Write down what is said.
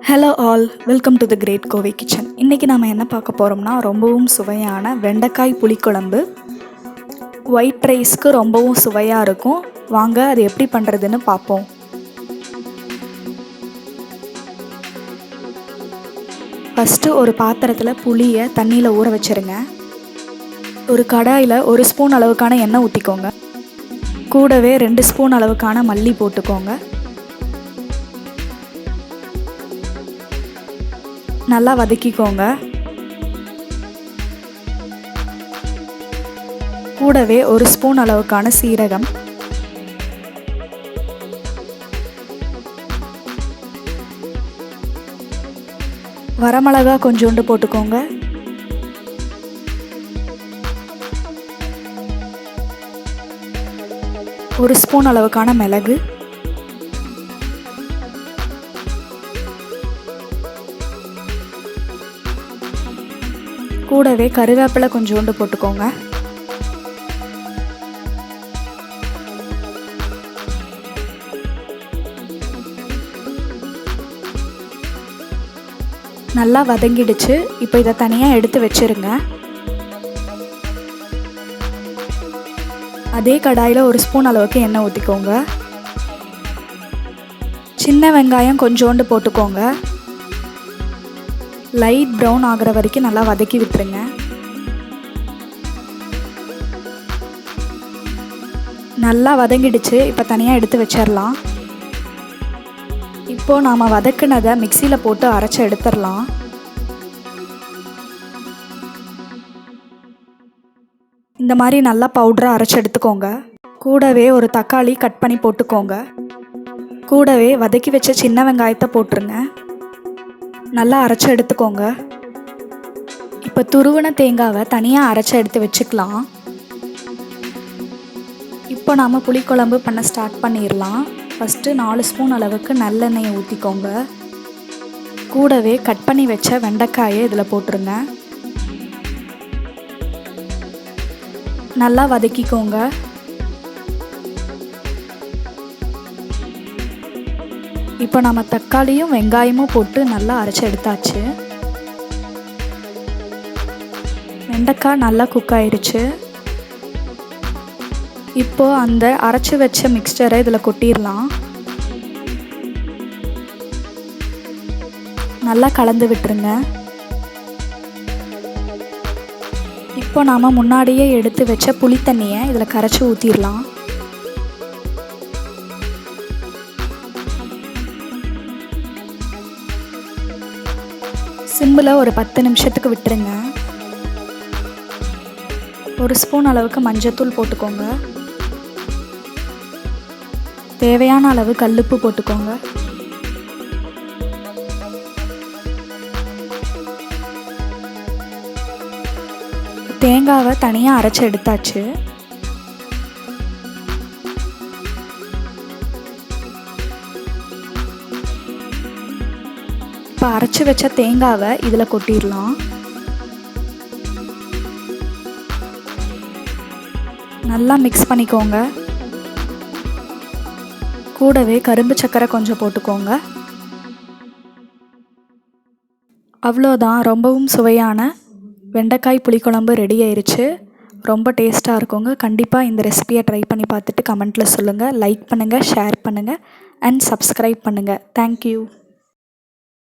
Hello all, welcome to the great Kovai kitchen. இன்றைக்கி நாம் என்ன பார்க்க போகிறோம்னா ரொம்பவும் சுவையான வெண்டைக்காய் புளிக்குழம்பு. ஒயிட் ரைஸ்க்கு ரொம்பவும் சுவையாக இருக்கும். வாங்க அது எப்படி பண்ணுறதுன்னு பார்ப்போம். ஃபஸ்ட்டு ஒரு பாத்திரத்தில் புளியை தண்ணியில் ஊற வச்சுருங்க. ஒரு கடாயில் 1 ஸ்பூன் அளவுக்கான எண்ணெய் ஊற்றிக்கோங்க. கூடவே 2 ஸ்பூன் அளவுக்கான மல்லி போட்டுக்கோங்க. நல்லா வதக்கிக்கோங்க. கூடவே 1 ஸ்பூன் அளவுக்கான சீரகம், வரமிளகா கொஞ்சோண்டு போட்டுக்கோங்க. ஒரு ஸ்பூன் அளவுக்கான மிளகு, கூடவே கருவேப்பிலை கொஞ்சோண்டு போட்டுக்கோங்க. நல்லா வதங்கிடுச்சு. இப்போ இதை தனியாக எடுத்து வச்சிருங்க. அதே கடாயில் 1 ஸ்பூன் அளவுக்கு எண்ணெய் ஊற்றிக்கோங்க. சின்ன வெங்காயம் கொஞ்சோண்டு போட்டுக்கோங்க. லைட் ப்ரௌன் ஆகிற வரைக்கும் நல்லா வதக்கி விட்டுருங்க. நல்லா வதங்கிடுச்சு. இப்போ தனியாக எடுத்து வச்சிடலாம். இப்போது நாம் வதக்குனதை மிக்சியில் போட்டு அரைச்சி எடுத்துடலாம். இந்த மாதிரி நல்லா பவுடராக அரைச்சி எடுத்துக்கோங்க. கூடவே ஒரு தக்காளி கட் பண்ணி போட்டுக்கோங்க. கூடவே வதக்கி வச்ச சின்ன வெங்காயத்தை போட்டுருங்க. நல்லா அரைச்சி எடுத்துக்கோங்க. இப்போ துருவின தேங்காவை தனியாக அரைச்சி எடுத்து வச்சுக்கலாம். இப்போ நாம் புளிக்குழம்பு பண்ண ஸ்டார்ட் பண்ணிடலாம். ஃபஸ்ட்டு 4 ஸ்பூன் அளவுக்கு நல்லெண்ணெயை ஊற்றிக்கோங்க. கூடவே கட் பண்ணி வச்ச வெண்டைக்காயை இதில் போட்டுருங்க. நல்லா வதக்கிக்கோங்க. இப்போ நம்ம தக்காளியும் வெங்காயமும் போட்டு நல்லா அரைச்சி எடுத்தாச்சு. வெண்டைக்காய் நல்லா குக் ஆயிடுச்சு. இப்போது அந்த அரைச்சி வச்ச மிக்சரை இதில் கொட்டிடலாம். நல்லா கலந்து விட்டுருங்க. இப்போ நாம் முன்னாடியே எடுத்து வச்ச புளி தண்ணியை இதில் கரைச்சி ஊற்றிடலாம். சிம்மில் ஒரு 10 நிமிஷத்துக்கு விட்டுருங்க. 1 ஸ்பூன் அளவுக்கு மஞ்சத்தூள் போட்டுக்கோங்க. தேவையான அளவு கல்லுப்பு போட்டுக்கோங்க. தேங்காவை தனியாக அரைச்சி எடுத்தாச்சு. இப்போ அரைச்சி வச்ச தேங்காவை இதில் கொட்டிடலாம். நல்லா மிக்ஸ் பண்ணிக்கோங்க. கூடவே கரும்பு சர்க்கரை கொஞ்சம் போட்டுக்கோங்க. அவ்வளோதான், ரொம்பவும் சுவையான வெண்டைக்காய் புளிக்குழம்பு ரெடி ஆயிடுச்சு. ரொம்ப டேஸ்ட்டாக இருக்குங்க. கண்டிப்பாக இந்த ரெசிபியை ட்ரை பண்ணி பார்த்துட்டு கமெண்ட்டில் சொல்லுங்கள். லைக் பண்ணுங்கள், ஷேர் பண்ணுங்கள் அண்ட் சப்ஸ்கிரைப் பண்ணுங்கள். தேங்க்யூ.